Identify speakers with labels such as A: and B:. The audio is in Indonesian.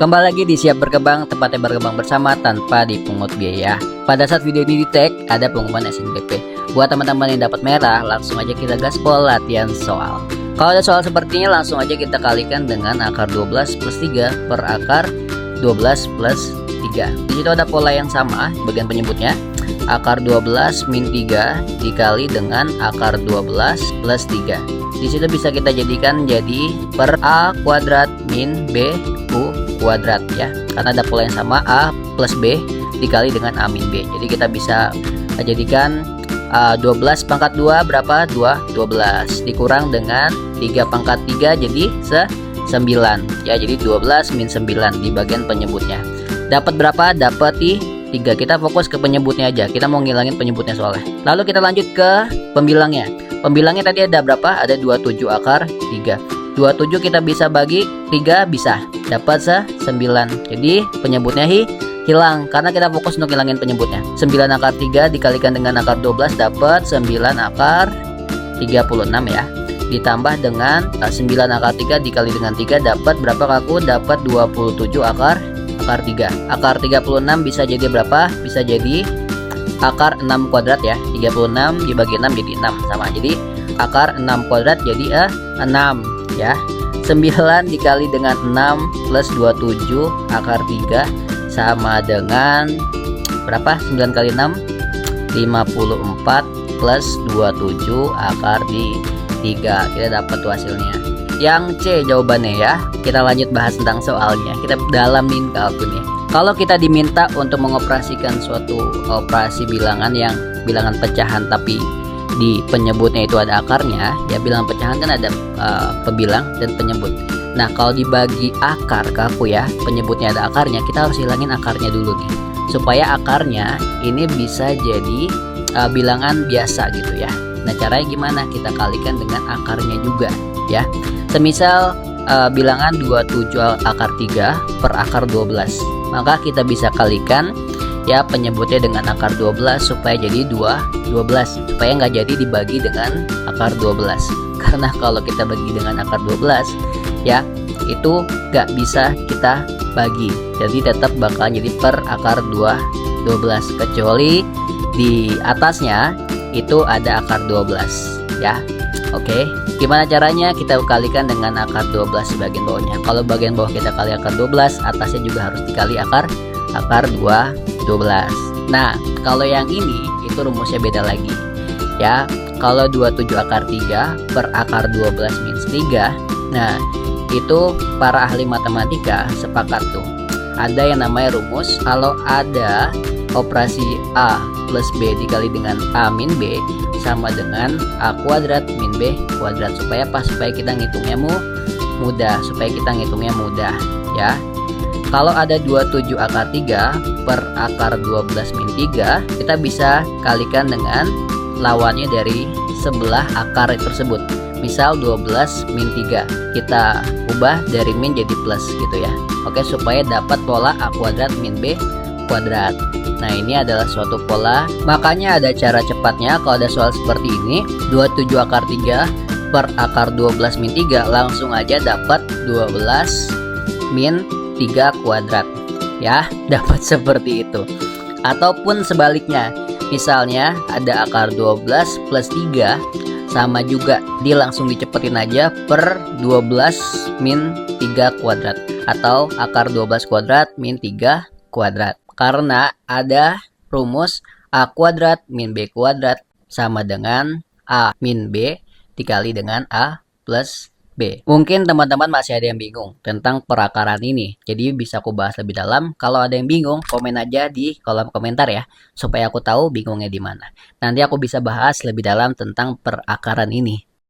A: Kembali lagi di Siap Berkembang, tempatnya berkembang bersama tanpa dipungut biaya. Pada saat video ini di-tag, ada pengumuman SNBP. Buat teman-teman yang dapat merah, langsung aja kita gaspol latihan soal. Kalau ada soal sepertinya, langsung aja kita kalikan dengan akar 12 plus 3 per akar 12 plus 3. Di situ ada pola yang sama, bagian penyebutnya. Akar 12 min 3 dikali dengan akar 12 plus 3. Di situ bisa kita jadikan jadi per A kuadrat min B U kuadrat ya, karena ada pola yang sama, A plus B dikali dengan A min B. Jadi kita bisa jadikan 12 pangkat 2 berapa? 12 dikurang dengan 3 pangkat 3 jadi 9 ya, jadi 12 min 9 di bagian penyebutnya. Dapat berapa? Dapat 3. Kita fokus ke penyebutnya aja, kita mau ngilangin penyebutnya soalnya. Lalu kita lanjut ke pembilangnya. Pembilangnya tadi ada berapa? Ada 27 akar 3. 27 kita bisa bagi 3, bisa dapat 9. Jadi penyebutnya hilang karena kita fokus untuk hilangin penyebutnya. 9 akar 3 dikalikan dengan akar 12 dapat 9 akar 36 ya. Ditambah dengan 9 akar 3 dikali dengan 3 dapat berapa kaku? Dapat 27 akar 3. Akar 36 bisa jadi berapa? Bisa jadi akar 6 kuadrat ya. 36 dibagi 6 jadi 6 sama. Jadi akar 6 kuadrat jadi 6 ya. 9 dikali dengan 6 plus 27 akar 3 sama dengan berapa? 9 kali 6 54 plus 27 akar 3. Kita dapat tuh hasilnya yang C jawabannya ya. Kita lanjut bahas tentang soalnya, kita dalamin kalkulnya. Kalau kita diminta untuk mengoperasikan suatu operasi bilangan yang bilangan pecahan tapi di penyebutnya itu ada akarnya ya, bilangan pecahan kan ada pebilang dan penyebut. Nah kalau dibagi akar kaku ya, penyebutnya ada akarnya, kita harus hilangin akarnya dulu nih supaya akarnya ini bisa jadi bilangan biasa gitu ya. Nah caranya gimana? Kita kalikan dengan akarnya juga ya. Semisal bilangan 27 akar 3 per akar 12, maka kita bisa kalikan ya penyebutnya dengan akar 12 supaya jadi 12, supaya nggak jadi dibagi dengan akar 12. Karena kalau kita bagi dengan akar 12 ya, itu nggak bisa kita bagi, jadi tetap bakalan jadi per akar 12 kecuali di atasnya itu ada akar 12 ya. Oke, gimana caranya? Kita kalikan dengan akar 12 di bagian bawahnya. Kalau bagian bawah kita kali akar 12, atasnya juga harus dikali akar 12. Nah, kalau yang ini itu rumusnya beda lagi ya. Kalau 27 akar 3 per akar 12 minus 3, nah itu para ahli matematika sepakat tuh, ada yang namanya rumus kalau ada operasi A plus B dikali dengan A min B sama dengan A kuadrat min B kuadrat. Supaya apa? Supaya kita ngitungnya mudah, ya. Kalau ada 27 akar 3 per akar 12 min 3, kita bisa kalikan dengan lawannya dari sebelah akar tersebut. Misal 12 min 3, kita ubah dari min jadi plus gitu ya. Oke, supaya dapat pola A kuadrat min B kuadrat. Nah ini adalah suatu pola, makanya ada cara cepatnya. Kalau ada soal seperti ini, 27 akar 3 per akar 12 min 3, langsung aja dapat 12 min 3 kuadrat ya, dapat seperti itu. Ataupun sebaliknya, misalnya ada akar 12 plus 3 sama juga, dia langsung dicepetin aja per 12 min 3 kuadrat atau akar 12 kuadrat min 3 kuadrat. Karena ada rumus A kuadrat min B kuadrat sama dengan A min B dikali dengan A plus B. Mungkin teman-teman masih ada yang bingung tentang perakaran ini, jadi bisa aku bahas lebih dalam. Kalau ada yang bingung, komen aja di kolom komentar ya, supaya aku tahu bingungnya di mana. Nanti aku bisa bahas lebih dalam tentang perakaran ini.